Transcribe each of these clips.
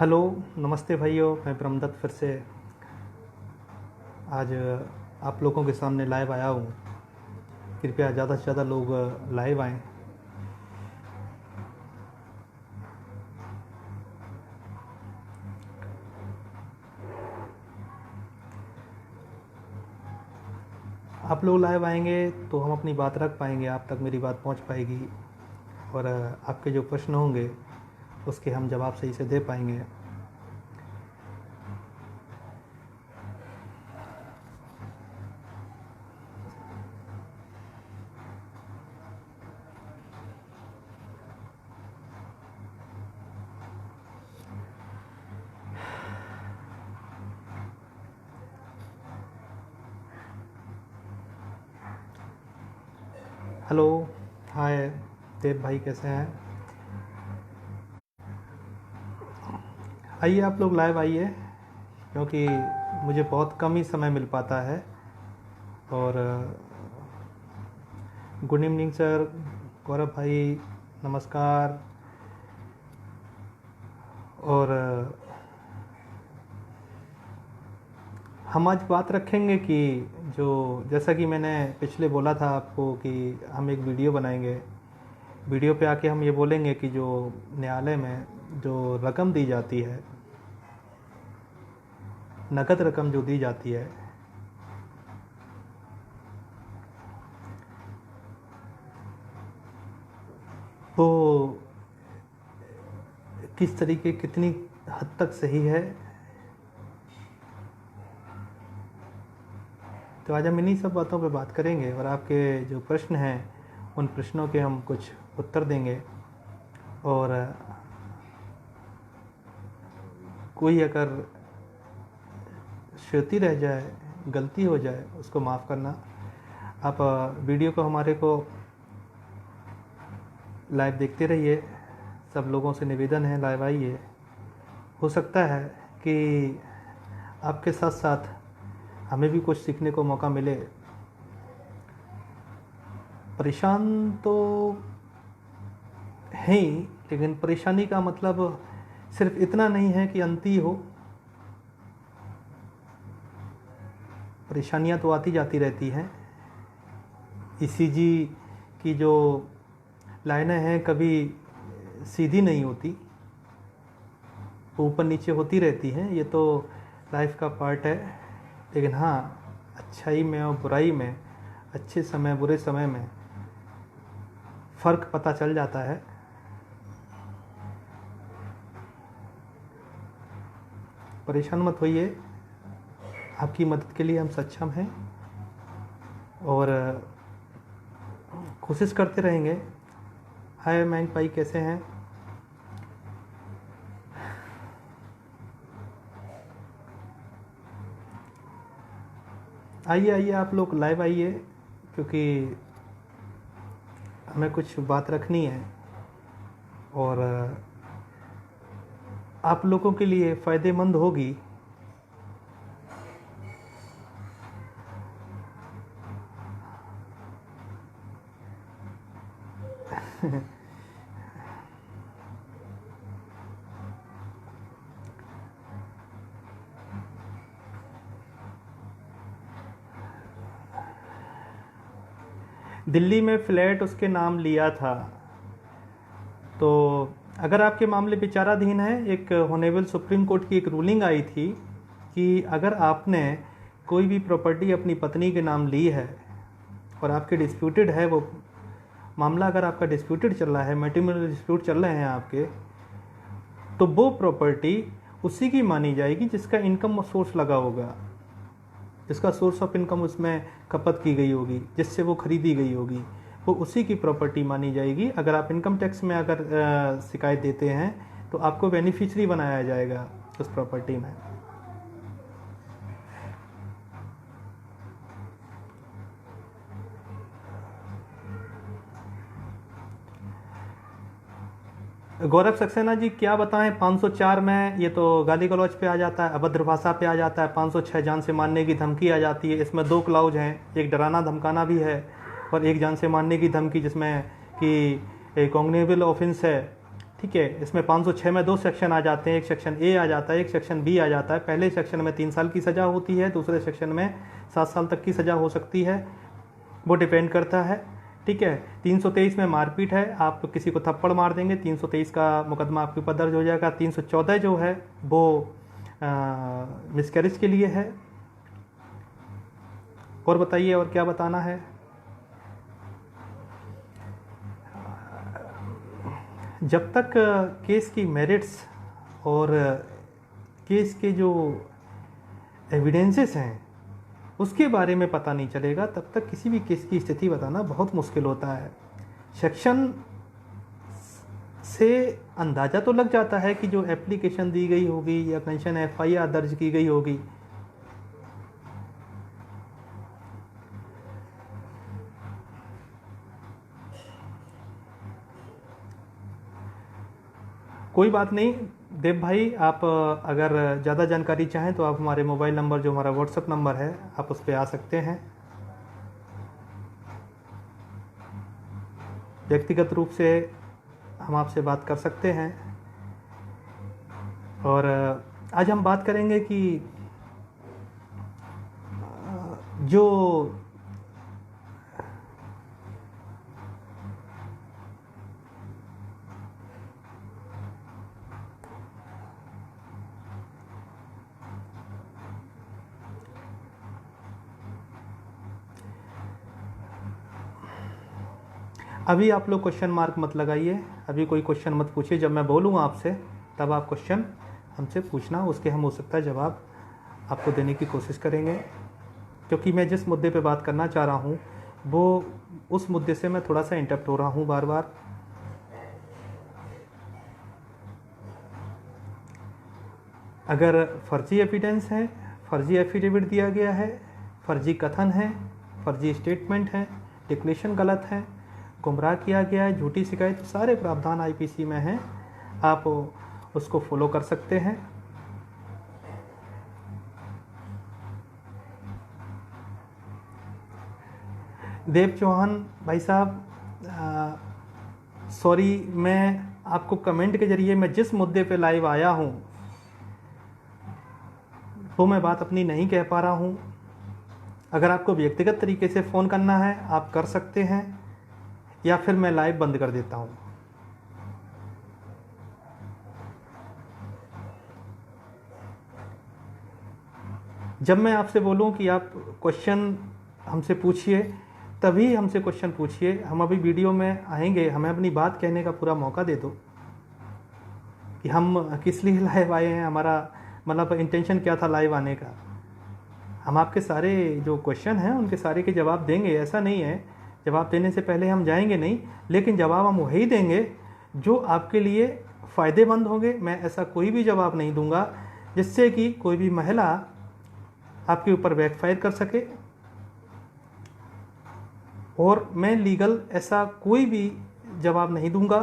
Hello, नमस्ते भाइयों। मैं ब्रह्मदत्त फिर से आज आप लोगों के सामने लाइव आया हूँ। कृपया ज़्यादा से ज़्यादा लोग लाइव आएँ। आप लोग लाइव आएंगे तो हम अपनी बात रख पाएंगे, आप तक मेरी बात पहुँच पाएगी और आपके जो प्रश्न होंगे उसके हम जवाब सही से दे पाएंगे। हेलो, हाय देव भाई, कैसे हैं? आइए आप लोग लाइव आइए, क्योंकि मुझे बहुत कम ही समय मिल पाता है। और गुड इवनिंग सर, गौरव भाई नमस्कार। और हम आज बात रखेंगे कि जो जैसा कि मैंने पिछले बोला था आपको कि हम एक वीडियो बनाएंगे। वीडियो पे आके हम ये बोलेंगे कि जो न्यायालय में जो रकम दी जाती है, नकद रकम जो दी जाती है, वो किस तरीके कितनी हद तक सही है। तो आज हम इन्हीं सब बातों पे बात करेंगे और आपके जो प्रश्न हैं उन प्रश्नों के हम कुछ उत्तर देंगे। और कोई अगर श्रुति रह जाए, गलती हो जाए, उसको माफ़ करना। आप वीडियो को हमारे को लाइव देखते रहिए। सब लोगों से निवेदन है, लाइव आइए। हो सकता है कि आपके साथ साथ हमें भी कुछ सीखने को मौका मिले। परेशान तो है ही, लेकिन परेशानी का मतलब सिर्फ इतना नहीं है कि अंती हो। परेशानियां तो आती जाती रहती हैं। ईसीजी की जो लाइनें हैं कभी सीधी नहीं होती, ऊपर नीचे होती रहती हैं। ये तो लाइफ का पार्ट है। लेकिन हाँ, अच्छाई में और बुराई में, अच्छे समय बुरे समय में फ़र्क पता चल जाता है। परेशान मत होइए, आपकी मदद के लिए हम सक्षम हैं और कोशिश करते रहेंगे। हाय मैंग भाई, कैसे हैं? आइए आइए आप लोग लाइव आइए, क्योंकि हमें कुछ बात रखनी है और आप लोगों के लिए फ़ायदेमंद होगी। दिल्ली में फ्लैट उसके नाम लिया था, तो अगर आपके मामले विचाराधीन है, एक ऑनरेबल सुप्रीम कोर्ट की एक रूलिंग आई थी कि अगर आपने कोई भी प्रॉपर्टी अपनी पत्नी के नाम ली है और आपके डिस्प्यूटेड है वो मामला, अगर आपका डिस्प्यूटेड चल रहा है, मैट्रिमोनियल डिस्प्यूट चल रहे हैं आपके, तो वो प्रॉपर्टी उसी की मानी जाएगी जिसका इनकम सोर्स लगा होगा, जिसका सोर्स ऑफ इनकम उसमें खपत की गई होगी, जिससे वो खरीदी गई होगी, वो उसी की प्रॉपर्टी मानी जाएगी। अगर आप इनकम टैक्स में अगर शिकायत देते हैं तो आपको बेनिफिशियरी बनाया जाएगा उस प्रॉपर्टी में। गौरव सक्सेना जी, क्या बताएं? 504 में ये तो गाली गलौज पे आ जाता है, अभद्र भाषा पे आ जाता है। 506 जान से मारने की धमकी आ जाती है। इसमें दो क्लाउज हैं, एक डराना धमकाना भी है और एक जान से मारने की धमकी, जिसमें कि कॉग्निबल ऑफेंस है। ठीक है। इसमें 506 में 2 सेक्शन आ जाते हैं, एक सेक्शन ए आ जाता है, एक सेक्शन बी आ जाता है। पहले सेक्शन में 3 साल की सज़ा होती है, दूसरे सेक्शन में 7 साल तक की सज़ा हो सकती है, वो डिपेंड करता है, ठीक है। 323 में मारपीट है, आप किसी को थप्पड़ मार देंगे, 323 का मुकदमा आपके ऊपर दर्ज हो जाएगा। 314 जो है वो मिसकैरेज के लिए है। और बताइए और क्या बताना है। जब तक केस की मेरिट्स और केस के जो एविडेंसेस हैं उसके बारे में पता नहीं चलेगा, तब तक किसी भी केस की स्थिति बताना बहुत मुश्किल होता है। सेक्शन से अंदाज़ा तो लग जाता है कि जो एप्लीकेशन दी गई होगी या कंशन एफआईआर दर्ज की गई होगी, कोई बात नहीं देव भाई, आप अगर ज़्यादा जानकारी चाहें तो आप हमारे मोबाइल नंबर, जो हमारा व्हाट्सएप नंबर है, आप उस पर आ सकते हैं। व्यक्तिगत रूप से हम आपसे बात कर सकते हैं। और आज हम बात करेंगे कि जो अभी आप लोग क्वेश्चन मार्क मत लगाइए, अभी कोई क्वेश्चन मत पूछिए। जब मैं बोलूँगा आपसे तब आप क्वेश्चन हमसे पूछना, उसके हम हो सकता है जवाब आपको देने की कोशिश करेंगे, क्योंकि मैं जिस मुद्दे पे बात करना चाह रहा हूँ वो उस मुद्दे से मैं थोड़ा सा इंटरप्ट हो रहा हूँ बार बार। अगर फर्जी एविडेंस है, फर्जी एफिडेविट दिया गया है, फर्जी कथन है, फर्जी स्टेटमेंट है, डिक्लेरेशन गलत है, गुमराह किया गया है, झूठी शिकायत, सारे प्रावधान आईपीसी में हैं, आप उसको फॉलो कर सकते हैं। देव चौहान भाई साहब, सॉरी, मैं आपको कमेंट के जरिए मैं जिस मुद्दे पे लाइव आया हूँ वो मैं बात अपनी नहीं कह पा रहा हूँ। अगर आपको व्यक्तिगत तरीके से फ़ोन करना है आप कर सकते हैं, या फिर मैं लाइव बंद कर देता हूँ। जब मैं आपसे बोलूँ कि आप क्वेश्चन हमसे पूछिए तभी हमसे क्वेश्चन पूछिए। हम अभी वीडियो में आएंगे, हमें अपनी बात कहने का पूरा मौका दे दो कि हम किस लिए लाइव आए हैं, हमारा मतलब इंटेंशन क्या था लाइव आने का। हम आपके सारे जो क्वेश्चन हैं उनके सारे के जवाब देंगे, ऐसा नहीं है जवाब देने से पहले हम जाएंगे नहीं, लेकिन जवाब हम वही देंगे जो आपके लिए फ़ायदेमंद होंगे। मैं ऐसा कोई भी जवाब नहीं दूंगा जिससे कि कोई भी महिला आपके ऊपर बैकफायर कर सके, और मैं लीगल ऐसा कोई भी जवाब नहीं दूंगा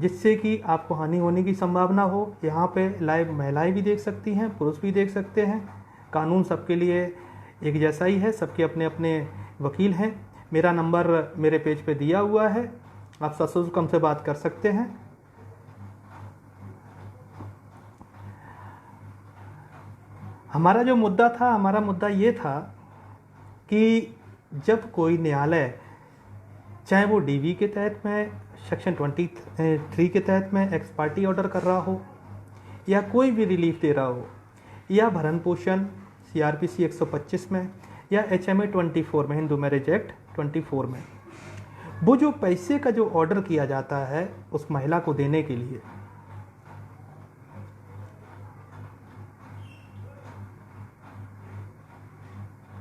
जिससे कि आपको हानि होने की संभावना हो। यहाँ पे लाइव महिलाएं भी देख सकती हैं, पुरुष भी देख सकते हैं, कानून सबके लिए एक जैसा ही है, सबके अपने अपने वकील हैं। मेरा नंबर मेरे पेज पे दिया हुआ है, आप ससुर हमसे बात कर सकते हैं। हमारा जो मुद्दा था, हमारा मुद्दा ये था कि जब कोई न्यायालय, चाहे वो डीवी के तहत में सेक्शन 23 के तहत में एक्स पार्टी ऑर्डर कर रहा हो, या कोई भी रिलीफ दे रहा हो, या भरण पोषण सीआरपीसी 125 में, या HMA 24 में, हिंदू मैरिज एक्ट 24 में, वो जो पैसे का जो ऑर्डर किया जाता है उस महिला को देने के लिए,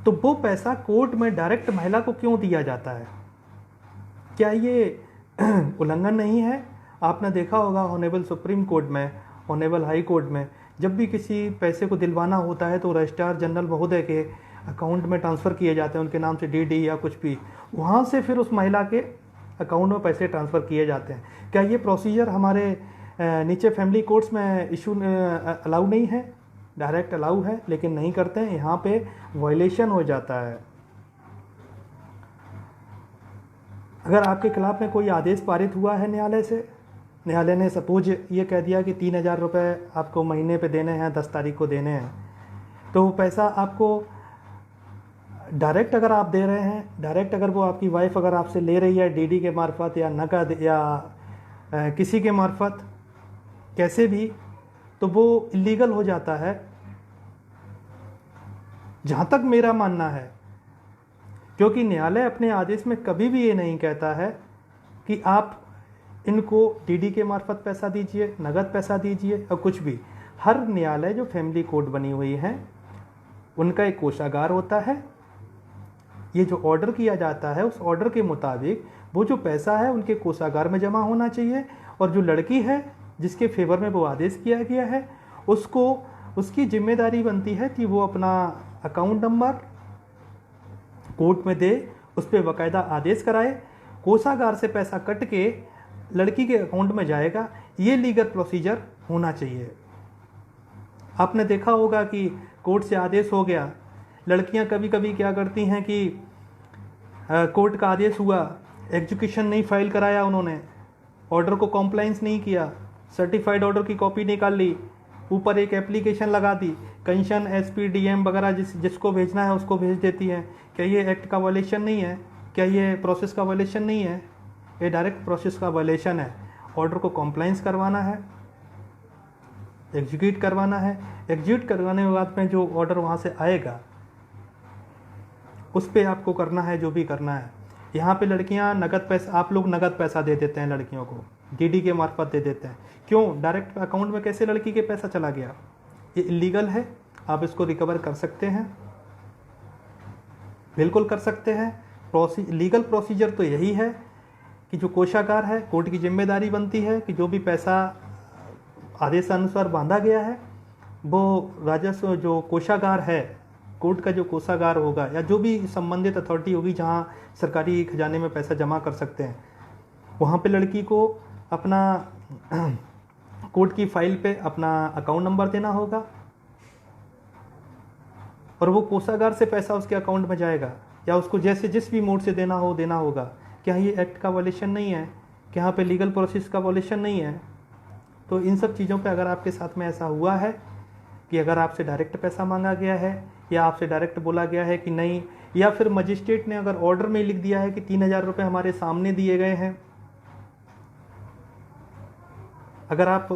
तो वो पैसा कोर्ट में डायरेक्ट महिला को क्यों दिया जाता है? क्या ये उल्लंघन नहीं है? आपने देखा होगा ऑनरेबल सुप्रीम कोर्ट में, ऑनरेबल हाई कोर्ट में, जब भी किसी पैसे को दिलवाना होता है तो रजिस्ट्रार जनरल महोदय के अकाउंट में ट्रांसफ़र किए जाते हैं, उनके नाम से डीडी या कुछ भी, वहाँ से फिर उस महिला के अकाउंट में पैसे ट्रांसफ़र किए जाते हैं। क्या ये प्रोसीजर हमारे नीचे फैमिली कोर्ट्स में इशू अलाउ नहीं है? डायरेक्ट अलाउ है, लेकिन नहीं करते हैं, यहाँ पे वायलेशन हो जाता है। अगर आपके खिलाफ में कोई आदेश पारित हुआ है न्यायालय से, न्यायालय ने सपोज ये कह दिया कि 3,000 रुपये आपको महीने पे देने हैं, 10 तारीख को देने हैं, तो वो पैसा आपको डायरेक्ट अगर आप दे रहे हैं, डायरेक्ट अगर वो आपकी वाइफ अगर आपसे ले रही है डीडी के मार्फत या नकद या किसी के मार्फत कैसे भी, तो वो इलीगल हो जाता है जहाँ तक मेरा मानना है। क्योंकि न्यायालय अपने आदेश में कभी भी ये नहीं कहता है कि आप इनको डीडी के मार्फत पैसा दीजिए, नगद पैसा दीजिए और कुछ भी। हर न्यायालय जो फैमिली कोर्ट बनी हुई है उनका एक कोषागार होता है। ये जो ऑर्डर किया जाता है उस ऑर्डर के मुताबिक वो जो पैसा है उनके कोषागार में जमा होना चाहिए, और जो लड़की है जिसके फेवर में वो आदेश किया गया है उसको उसकी जिम्मेदारी बनती है कि वो अपना अकाउंट नंबर कोर्ट में दे, उस पर बाकायदा आदेश कराए, कोषागार से पैसा कट के लड़की के अकाउंट में जाएगा। ये लीगल प्रोसीजर होना चाहिए। आपने देखा होगा कि कोर्ट से आदेश हो गया, लड़कियां कभी कभी क्या करती हैं कि कोर्ट का आदेश हुआ, एग्जीक्यूशन नहीं फाइल कराया, उन्होंने ऑर्डर को कॉम्प्लाइंस नहीं किया, सर्टिफाइड ऑर्डर की कॉपी निकाल ली, ऊपर एक एप्लीकेशन लगा दी, कंशन एसपी डीएम वगैरह जिसको भेजना है उसको भेज देती हैं। क्या ये एक्ट का वायलेशन नहीं है? क्या ये प्रोसेस का वायलेशन नहीं है? ये डायरेक्ट प्रोसेस का वायलेशन है। ऑर्डर को कॉम्प्लाइंस करवाना है, एग्जीक्यूट करवाना है, एग्जीक्यूट करवाने के बाद में जो ऑर्डर वहाँ से आएगा उस पर आपको करना है जो भी करना है। यहाँ पे लड़कियाँ नगद पैसा, आप लोग नगद पैसा दे देते हैं लड़कियों को, डीडी के मार्फत दे देते हैं। क्यों? डायरेक्ट अकाउंट में कैसे लड़की के पैसा चला गया? ये इलीगल है। आप इसको रिकवर कर सकते हैं, बिल्कुल कर सकते हैं। लीगल प्रोसीजर तो यही है कि जो कोषागार है, कोर्ट की जिम्मेदारी बनती है कि जो भी पैसा आदेशानुसार बांधा गया है वो राजस्व जो कोषागार है, कोर्ट का जो कोषागार होगा या जो भी संबंधित अथॉरिटी होगी जहाँ सरकारी खजाने में पैसा जमा कर सकते हैं, वहाँ पे लड़की को अपना कोर्ट की फाइल पे अपना अकाउंट नंबर देना होगा और वो कोषागार से पैसा उसके अकाउंट में जाएगा, या उसको जैसे जिस भी मोड से देना हो देना होगा। क्या ये एक्ट का वायलेशन नहीं है? क्या यहाँ पे लीगल प्रोसेस का वायलेशन नहीं है? तो इन सब चीज़ों पे अगर आपके साथ में ऐसा हुआ है कि अगर आपसे डायरेक्ट पैसा मांगा गया है या आपसे डायरेक्ट बोला गया है कि नहीं, या फिर मजिस्ट्रेट ने अगर ऑर्डर में लिख दिया है कि 3,000 रुपये हमारे सामने दिए गए हैं, अगर आप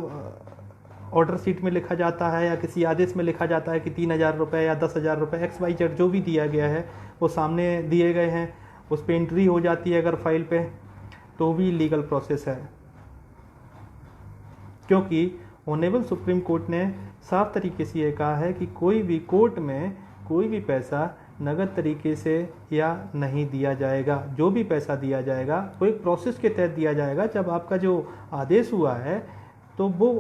ऑर्डर शीट में लिखा जाता है या किसी आदेश में लिखा जाता है कि 3,000 रुपये या 10,000 रुपये XYZ जो भी दिया गया है वो सामने दिए गए हैं, उस पर एंट्री हो जाती है अगर फाइल पे, तो भी लीगल प्रोसेस है। क्योंकि ऑनरेबल सुप्रीम कोर्ट ने साफ तरीके से ये कहा है कि कोई भी कोर्ट में कोई भी पैसा नगद तरीके से या नहीं दिया जाएगा। जो भी पैसा दिया जाएगा वो एक प्रोसेस के तहत दिया जाएगा। जब आपका जो आदेश हुआ है तो वो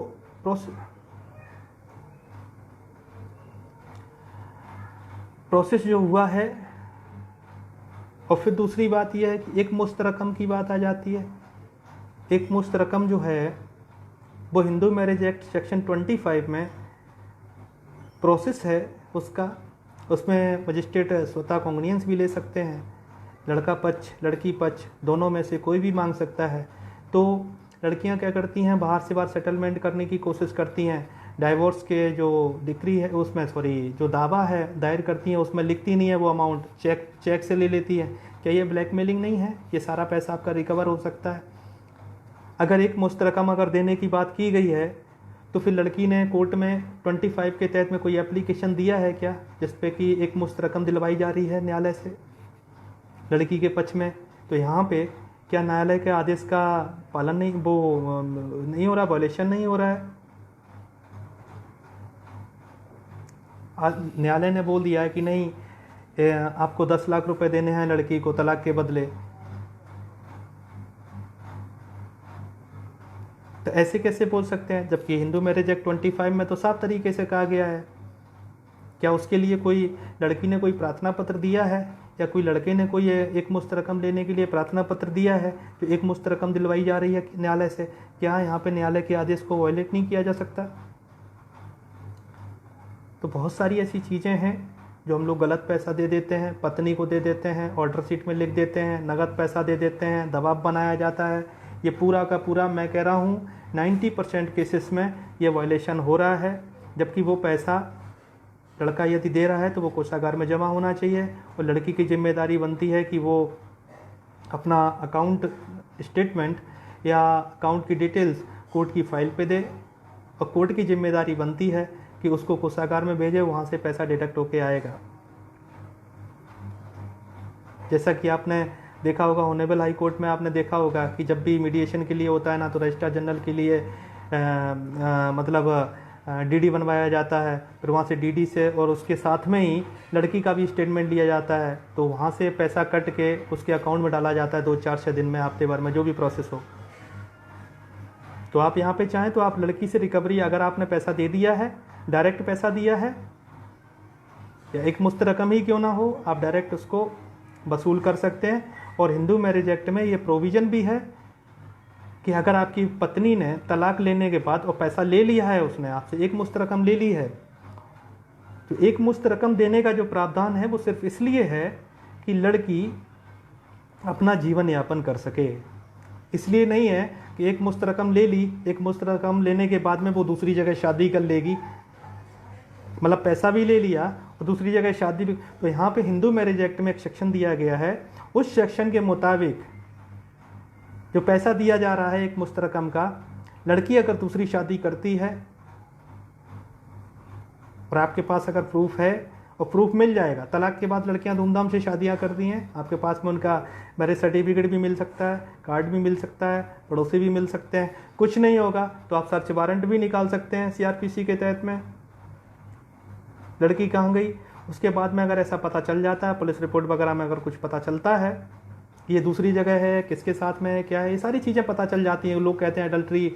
प्रोसेस जो हुआ है। और फिर दूसरी बात यह है कि एक मुश्त रकम की बात आ जाती है। एक मुश्त रकम जो है वो हिंदू मैरिज एक्ट सेक्शन 25 में प्रोसेस है उसका, उसमें मजिस्ट्रेट स्वतः कॉन्वेनियंस भी ले सकते हैं। लड़का पक्ष लड़की पक्ष दोनों में से कोई भी मांग सकता है। तो लड़कियां क्या करती हैं, बाहर से बाहर सेटलमेंट करने की कोशिश करती हैं। डाइवोर्स के जो डिक्री है उसमें जो दावा है दायर करती हैं उसमें लिखती नहीं है वो अमाउंट, चेक से ले लेती है। क्या ये ब्लैकमेलिंग नहीं है? ये सारा पैसा आपका रिकवर हो सकता है। अगर एक मुश्त रकम अगर देने की बात की गई है तो फिर लड़की ने कोर्ट में 25 के तहत में कोई एप्लीकेशन दिया है क्या जिस पे कि एक मुश्त रकम दिलवाई जा रही है न्यायालय से लड़की के पक्ष में? तो यहाँ पे क्या न्यायालय के आदेश का पालन नहीं हो रहा, वायलेशन नहीं हो रहा है? न्यायालय ने बोल दिया है कि नहीं आपको 10 लाख रुपए देने हैं लड़की को तलाक के बदले, तो ऐसे कैसे बोल सकते हैं? जबकि हिंदू मैरिज एक्ट 25 में तो साफ तरीके से कहा गया है। क्या उसके लिए कोई लड़की ने कोई प्रार्थना पत्र दिया है या कोई लड़के ने कोई एक मुश्त रकम लेने के लिए प्रार्थना पत्र दिया है तो एक मुश्त रकम दिलवाई जा रही है न्यायालय से? क्या यहाँ पे न्यायालय के आदेश को वायलेट नहीं किया जा सकता? तो बहुत सारी ऐसी चीज़ें हैं जो हम लोग गलत पैसा दे देते हैं, पत्नी को दे देते हैं, ऑर्डर शीट में लिख देते हैं, नगद पैसा दे देते हैं, दबाव बनाया जाता है। ये पूरा का पूरा मैं कह रहा हूँ 90% केसेस में ये वायलेशन हो रहा है। जबकि वो पैसा लड़का यदि दे रहा है तो वो कोषागार में जमा होना चाहिए, और लड़की की जिम्मेदारी बनती है कि वो अपना अकाउंट स्टेटमेंट या अकाउंट की डिटेल्स कोर्ट की फाइल पे दे, और कोर्ट की जिम्मेदारी बनती है कि उसको कोषागार में भेजे, वहाँ से पैसा डिडक्ट होके आएगा। जैसा कि आपने देखा होगा ऑनरेबल हाई कोर्ट में, आपने देखा होगा कि जब भी मीडिएशन के लिए होता है ना, तो रजिस्ट्रार जनरल के लिए मतलब डीडी बनवाया जाता है, फिर वहाँ से डीडी से और उसके साथ में ही लड़की का भी स्टेटमेंट लिया जाता है, तो वहाँ से पैसा कट के उसके अकाउंट में डाला जाता है 2-4-6 दिन में, हफ्ते भर में, जो भी प्रोसेस हो। तो आप यहाँ पे चाहें तो आप लड़की से रिकवरी, अगर आपने पैसा दे दिया है, डायरेक्ट पैसा दिया है या एक मुश्त रकम ही क्यों ना हो, आप डायरेक्ट उसको वसूल कर सकते हैं। और हिंदू मैरिज एक्ट में ये प्रोविज़न भी है कि अगर आपकी पत्नी ने तलाक लेने के बाद और पैसा ले लिया है, उसने आपसे एक मुश्त रकम ले ली है, तो एक मुश्त रकम देने का जो प्रावधान है वो सिर्फ इसलिए है कि लड़की अपना जीवन यापन कर सके। इसलिए नहीं है कि एक मुश्त रकम ले ली, एक मुश्त रकम लेने के बाद में वो दूसरी जगह शादी कर लेगी, मतलब पैसा भी ले लिया और दूसरी जगह शादी भी। तो यहाँ पे हिंदू मैरिज एक्ट में एक सेक्शन दिया गया है, उस सेक्शन के मुताबिक जो पैसा दिया जा रहा है एक मुश्त रकम का, लड़की अगर दूसरी शादी करती है और आपके पास अगर प्रूफ है, और प्रूफ मिल जाएगा, तलाक के बाद लड़कियां धूमधाम से शादियां करती हैं, आपके पास में उनका मैरिज सर्टिफिकेट भी मिल सकता है, कार्ड भी मिल सकता है, पड़ोसी भी मिल सकते हैं, कुछ नहीं होगा तो आप सर्च वारंट भी निकाल सकते हैं CRPC के तहत में, लड़की कहाँ गई। उसके बाद में अगर ऐसा पता चल जाता है, पुलिस रिपोर्ट वगैरह में अगर कुछ पता चलता है कि ये दूसरी जगह है, किसके साथ में है, क्या है, ये सारी चीज़ें पता चल जाती हैं। लोग कहते हैं एडल्ट्री,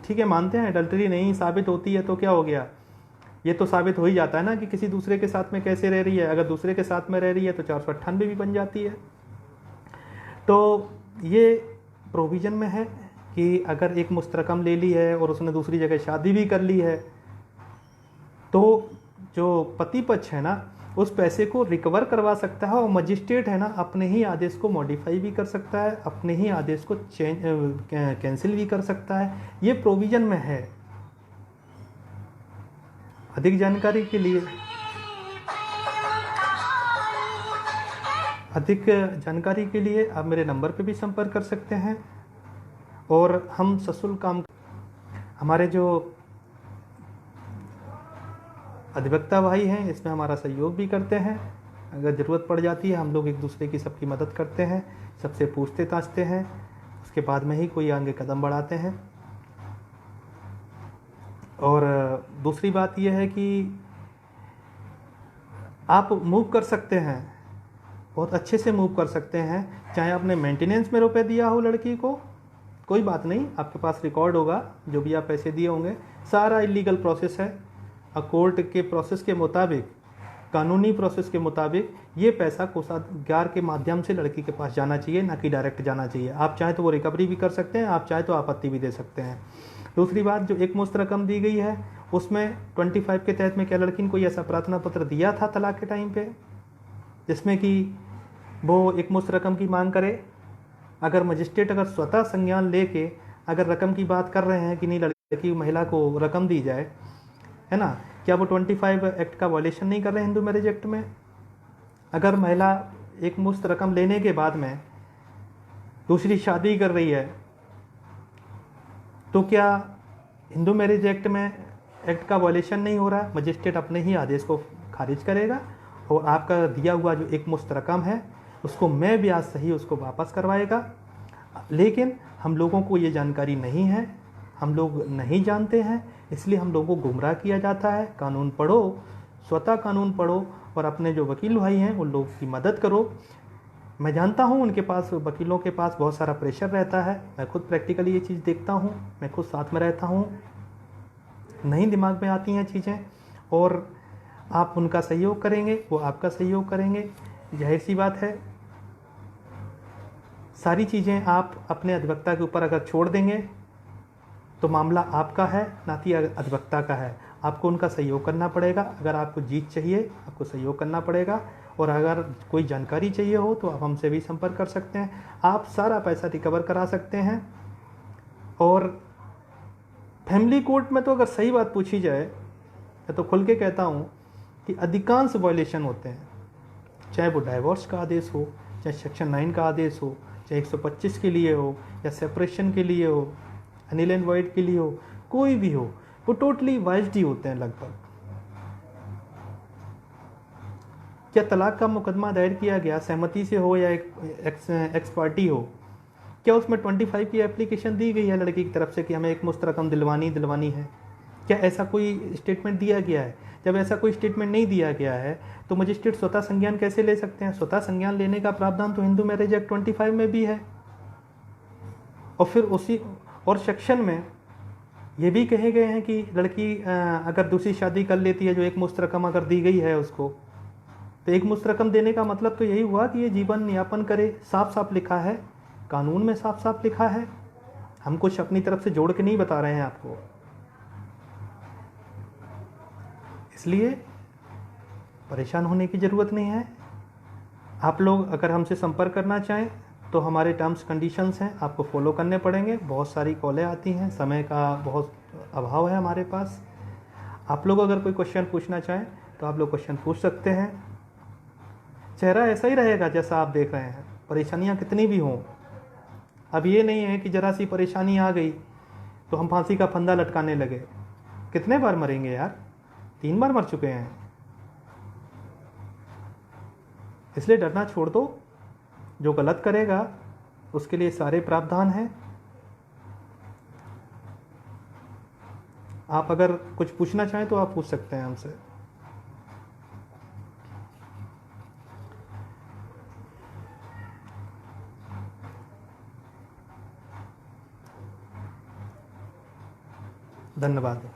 ठीक है मानते हैं, एडल्ट्री नहीं साबित होती है तो क्या हो गया, ये तो साबित हो ही जाता है ना कि किसी दूसरे के साथ में कैसे रह रही है। अगर दूसरे के साथ में रह रही है तो 498 भी बन जाती है। तो ये प्रोविज़न में है कि अगर एक मुश्त रकम ले ली है और उसने दूसरी जगह शादी भी कर ली है, तो जो पति पक्ष है ना, उस पैसे को रिकवर करवा सकता है, और मजिस्ट्रेट है ना अपने ही आदेश को मॉडिफाई भी कर सकता है, अपने ही आदेश को कैंसिल भी कर सकता है। ये प्रोविज़न में है। अधिक जानकारी के लिए आप मेरे नंबर पे भी संपर्क कर सकते हैं, और हम सशुल्क काम, हमारे जो अधिवक्ता भाई हैं इसमें हमारा सहयोग भी करते हैं। अगर ज़रूरत पड़ जाती है, हम लोग एक दूसरे की सबकी मदद करते हैं, सबसे पूछते ताछते हैं, उसके बाद में ही कोई आगे कदम बढ़ाते हैं। और दूसरी बात यह है कि आप मूव कर सकते हैं, बहुत अच्छे से मूव कर सकते हैं, चाहे आपने मेंटेनेंस में रुपए दिया हो लड़की को, कोई बात नहीं, आपके पास रिकॉर्ड होगा, जो भी आप पैसे दिए होंगे सारा इलीगल प्रोसेस है। कोर्ट के प्रोसेस के मुताबिक, कानूनी प्रोसेस के मुताबिक ये पैसा कोषागार के माध्यम से लड़की के पास जाना चाहिए, ना कि डायरेक्ट जाना चाहिए। आप चाहे तो वो रिकवरी भी कर सकते हैं, आप चाहे तो आपत्ति भी दे सकते हैं। दूसरी बात, जो एक मुश्त रकम दी गई है उसमें 25 के तहत में क्या लड़की ने कोई ऐसा प्रार्थना पत्र दिया था तलाक के टाइम पे जिसमें कि वो एक मुश्त रकम की मांग करे? अगर मजिस्ट्रेट अगर स्वतः संज्ञान लेके अगर रकम की बात कर रहे हैं कि नहीं लड़की महिला को रकम दी जाए, है ना, क्या वो 25 एक्ट का वायलेशन नहीं कर रहे हैं हिंदू मैरिज एक्ट में? अगर महिला एक मुश्त रकम लेने के बाद में दूसरी शादी कर रही है तो क्या हिंदू मैरिज एक्ट में एक्ट का वायलेशन नहीं हो रहा? मजिस्ट्रेट अपने ही आदेश को खारिज करेगा और आपका दिया हुआ जो एक मुश्त रकम है उसको मैं ब्याज सही उसको वापस करवाएगा। लेकिन हम लोगों को ये जानकारी नहीं है, हम लोग नहीं जानते हैं, इसलिए हम लोगों को गुमराह किया जाता है। कानून पढ़ो, स्वतः कानून पढ़ो और अपने जो वकील भाई हैं उन लोगों की मदद करो। मैं जानता हूँ उनके पास, वकीलों के पास बहुत सारा प्रेशर रहता है, मैं खुद प्रैक्टिकली ये चीज़ देखता हूँ, मैं खुद साथ में रहता हूँ, नहीं दिमाग में आती हैं चीज़ें, और आप उनका सहयोग करेंगे, वो आपका सहयोग करेंगे, जाहिर सी बात है। सारी चीज़ें आप अपने अधिवक्ता के ऊपर अगर छोड़ देंगे तो मामला आपका है, ना कि अधिवक्ता का है। आपको उनका सहयोग करना पड़ेगा। अगर आपको जीत चाहिए आपको सहयोग करना पड़ेगा, और अगर कोई जानकारी चाहिए हो तो आप हमसे भी संपर्क कर सकते हैं। आप सारा पैसा रिकवर करा सकते हैं और फैमिली कोर्ट में तो अगर सही बात पूछी जाए, मैं तो खुल के कहता हूँ कि अधिकांश वायलेशन होते हैं, चाहे वो डाइवोर्स का आदेश हो, चाहे सेक्शन 9 का आदेश हो, चाहे 125 के लिए हो, या सेपरेशन के लिए हो, अनिल एंड वाइड के लिए हो, कोई भी हो, वो टोटली वाइज्ड ही होते हैं लगभग। क्या तलाक का मुकदमा दायर किया गया सहमति से हो या एक्स पार्टी हो, क्या उसमें 25 की एप्लीकेशन दी गई है लड़की की तरफ से कि हमें एक मुश्त रकम दिलवानी है? क्या ऐसा कोई स्टेटमेंट दिया गया है? जब ऐसा कोई स्टेटमेंट नहीं दिया गया है तो मजिस्ट्रेट स्वतः संज्ञान कैसे ले सकते हैं? स्वतः संज्ञान लेने का प्रावधान तो हिंदू मैरिज एक्ट 25 में भी है। और फिर उसी और सेक्शन में ये भी कहे गए हैं कि लड़की अगर दूसरी शादी कर लेती है, जो एक मुश्त रकम अगर दी गई है उसको, तो एक मुश्त रकम देने का मतलब तो यही हुआ कि ये जीवन यापन करे। साफ साफ लिखा है, कानून में साफ साफ लिखा है, हम कुछ अपनी तरफ से जोड़ के नहीं बता रहे हैं आपको। इसलिए परेशान होने की ज़रूरत नहीं है। आप लोग अगर हमसे संपर्क करना चाहें तो हमारे टर्म्स कंडीशंस हैं, आपको फॉलो करने पड़ेंगे। बहुत सारी कॉलें आती हैं, समय का बहुत अभाव है हमारे पास। आप लोग अगर कोई क्वेश्चन पूछना चाहें तो आप लोग क्वेश्चन पूछ सकते हैं। चेहरा ऐसा ही रहेगा जैसा आप देख रहे हैं, परेशानियां कितनी भी हों। अब ये नहीं है कि ज़रा सी परेशानी आ गई तो हम फांसी का फंदा लटकाने लगे। कितने बार मरेंगे यार? 3 बार मर चुके हैं। इसलिए डरना छोड़ दो। जो गलत करेगा उसके लिए सारे प्रावधान हैं। आप अगर कुछ पूछना चाहें तो आप पूछ सकते हैं हमसे। धन्यवाद।